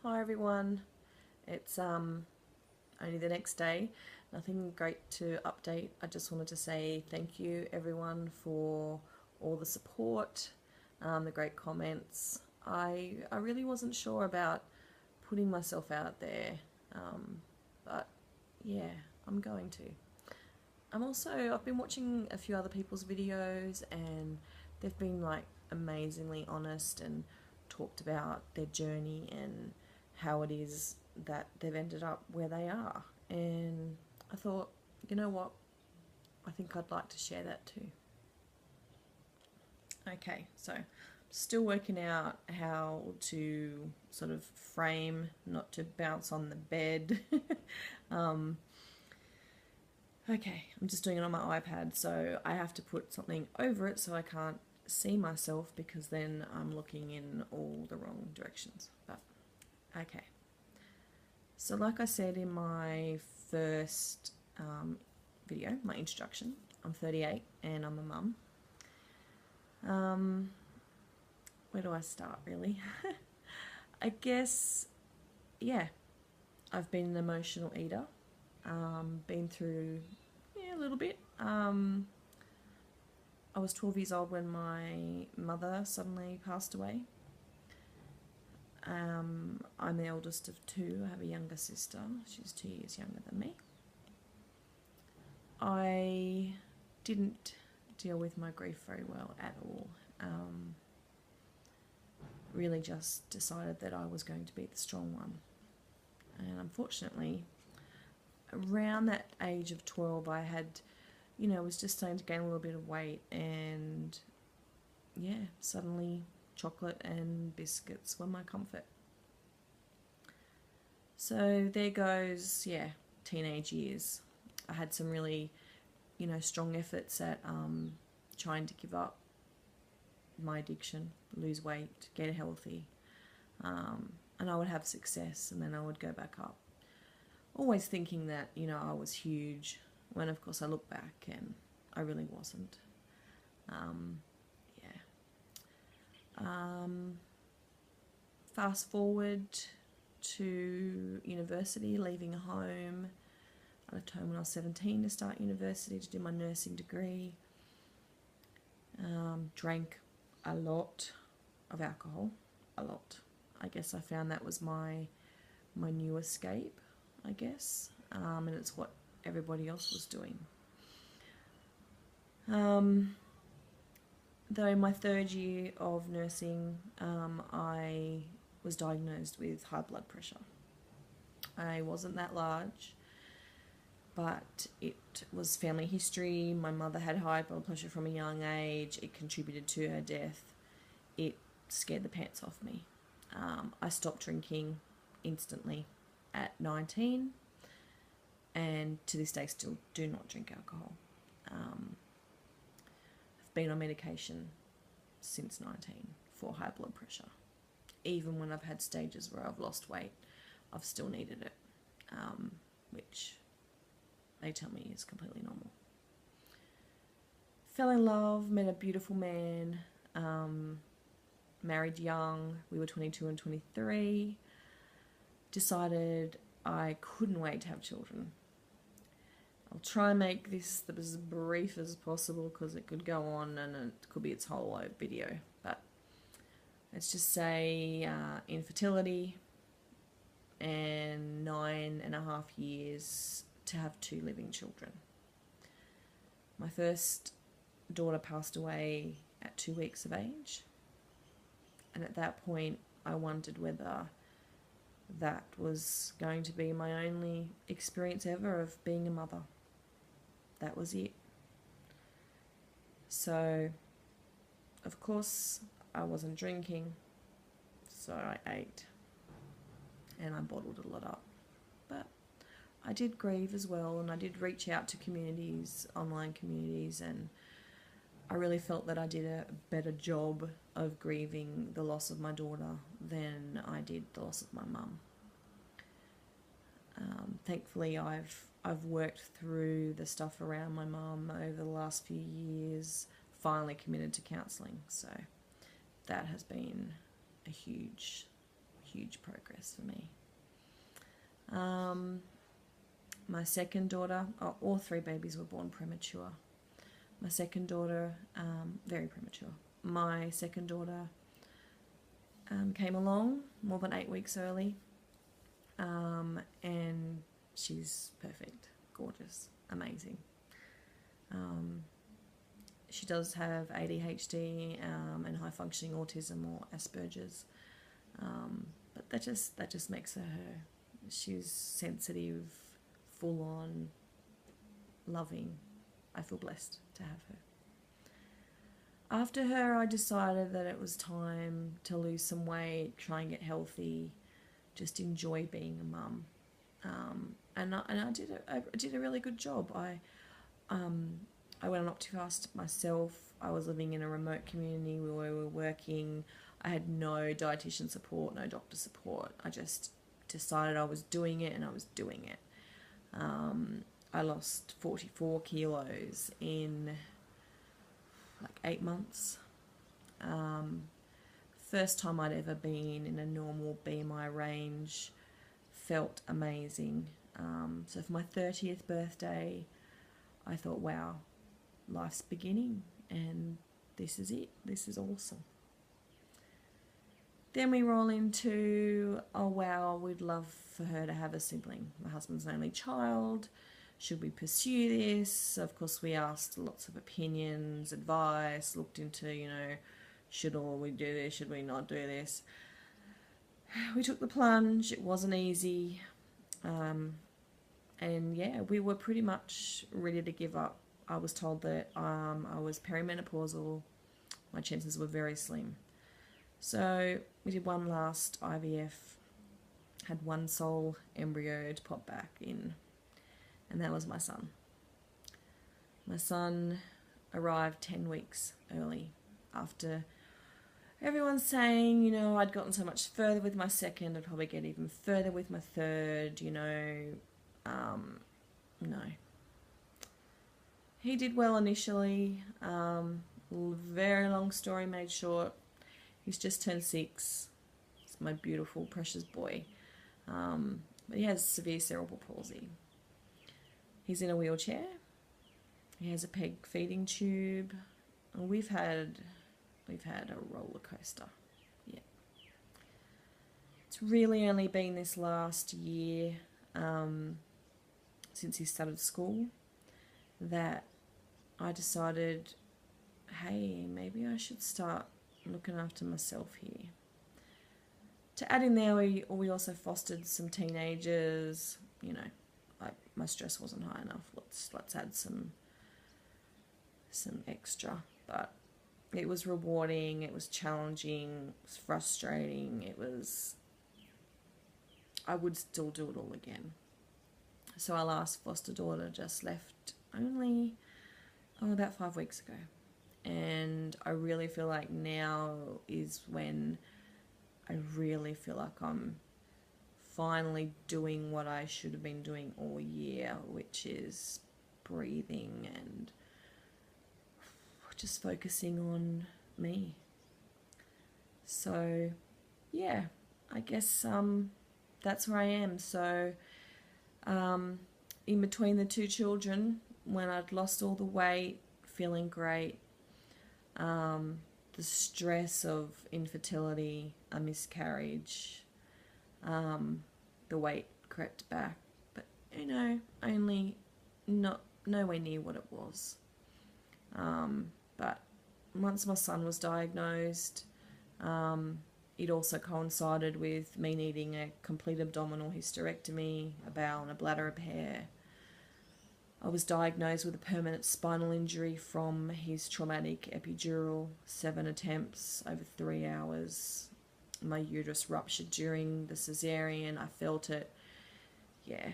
Hi everyone, it's only the next day. Nothing great to update. I just wanted to say thank you everyone for all the support, the great comments. I really wasn't sure about putting myself out there, but yeah, I'm going to. I've been watching a few other people's videos and they've been like amazingly honest and talked about their journey and how it is that they've ended up where they are. And I thought, you know what, I think I'd like to share that too. Okay, so still working out how to sort of frame, not to bounce on the bed. um, okay, I'm just doing it on my iPad, so I have to put something over it so I can't see myself because then I'm looking in all the wrong directions. But okay. So like I said in my first video, my introduction, I'm 38 and I'm a mum. Where do I start really? I guess, yeah, I've been an emotional eater, been through a little bit. I was 12 years old when my mother suddenly passed away. I'm the eldest of two. I have a younger sister. She's 2 years younger than me. I didn't deal with my grief very well at all. Really just decided that I was going to be the strong one. And unfortunately, around that age of 12, I had, was just starting to gain a little bit of weight, and yeah, suddenly chocolate and biscuits were my comfort. So there goes, yeah, teenage years. I had some really, strong efforts at trying to give up my addiction, lose weight, get healthy, and I would have success and then I would go back up. Always thinking that, I was huge, when of course I look back and I really wasn't. Fast forward to university, leaving home. I left home when I was 17 to start university to do my nursing degree. Drank a lot of alcohol, a lot. I guess I found that was my new escape, I guess, and it's what everybody else was doing. Though in my third year of nursing, I was diagnosed with high blood pressure. I wasn't that large, but it was family history. My mother had high blood pressure from a young age. It contributed to her death. It scared the pants off me. I stopped drinking instantly at 19, and to this day still do not drink alcohol. I've been on medication since 19 for high blood pressure. Even when I've had stages where I've lost weight, I've still needed it, which they tell me is completely normal. Fell in love, met a beautiful man, married young. We were 22 and 23. Decided I couldn't wait to have children. I'll try and make this as brief as possible because it could go on and it could be its whole video. But let's just say infertility and 9.5 years to have 2 living children. My first daughter passed away at 2 weeks of age, and at that point I wondered whether that was going to be my only experience ever of being a mother. That was it. So, of course, I wasn't drinking, so I ate and I bottled a lot up. But I did grieve as well, and I did reach out to communities, online communities, and I really felt that I did a better job of grieving the loss of my daughter than I did the loss of my mum. Thankfully, I've worked through the stuff around my mum over the last few years, finally committed to counselling, so that has been a huge huge progress for me. My second daughter, all three babies were born premature. My second daughter, very premature. My second daughter came along more than 8 weeks early, and she's perfect, gorgeous, amazing. She does have ADHD and high functioning autism or Asperger's, but that just makes her her. She's sensitive, full on, loving. I feel blessed to have her. After her, I decided that it was time to lose some weight, try and get healthy, just enjoy being a mum. And I did a really good job. I went on Optifast myself. I was living in a remote community where we were working. I had no dietitian support, no doctor support. I just decided I was doing it, and I was doing it. I lost 44 kilos in like 8 months. First time I'd ever been in a normal BMI range. Felt amazing. So for my 30th birthday, I thought, wow, life's beginning, and this is it. This is awesome. Then we roll into, oh wow, we'd love for her to have a sibling. My husband's only child. Should we pursue this? Of course, we asked lots of opinions, advice, looked into, should we do this? Should we not do this? We took the plunge. It wasn't easy. And yeah, we were pretty much ready to give up. I was told that I was perimenopausal. My chances were very slim. So we did one last IVF, had one sole embryo to pop back in, and that was my son. My son arrived 10 weeks early after everyone's saying, I'd gotten so much further with my second, I'd probably get even further with my third, no. He did well initially. Very long story made short. He's just turned 6. He's my beautiful, precious boy. But he has severe cerebral palsy. He's in a wheelchair. He has a peg feeding tube. And we've had a roller coaster. Yeah. It's really only been this last year, since he started school, that I decided, hey, maybe I should start looking after myself here. To add in there, we also fostered some teenagers. Like my stress wasn't high enough. Let's add some extra. But it was rewarding. It was challenging. It was frustrating. I would still do it all again. So our last foster daughter just left only about 5 weeks ago. And I really feel like now is when I really feel like I'm finally doing what I should have been doing all year, which is breathing and just focusing on me. So yeah, I guess that's where I am. So in between the two children, when I'd lost all the weight, feeling great, the stress of infertility, a miscarriage, the weight crept back, but only nowhere near what it was. But once my son was diagnosed, it also coincided with me needing a complete abdominal hysterectomy, a bowel and a bladder repair. I was diagnosed with a permanent spinal injury from his traumatic epidural, 7 attempts over 3 hours. My uterus ruptured during the cesarean. I felt it. Yeah.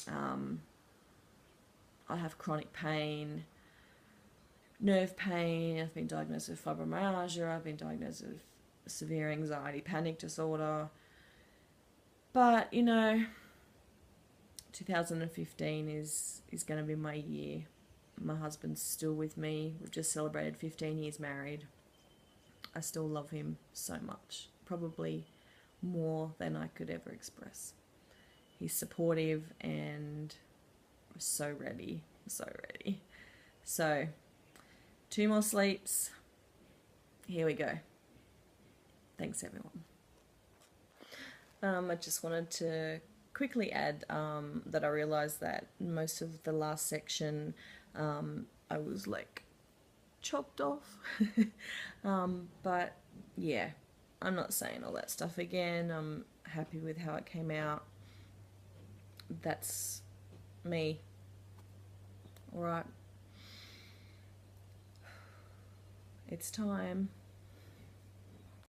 I have chronic pain, nerve pain. I've been diagnosed with fibromyalgia. I've been diagnosed with severe anxiety, panic disorder. But, 2015 is going to be my year. My husband's still with me. We've just celebrated 15 years married. I still love him so much. Probably more than I could ever express. He's supportive and so ready, so ready. So 2 more sleeps. Here we go. Thanks everyone. I just wanted to quickly add that I realised that most of the last section I was like chopped off. But yeah, I'm not saying all that stuff again. I'm happy with how it came out. That's me. Alright. It's time.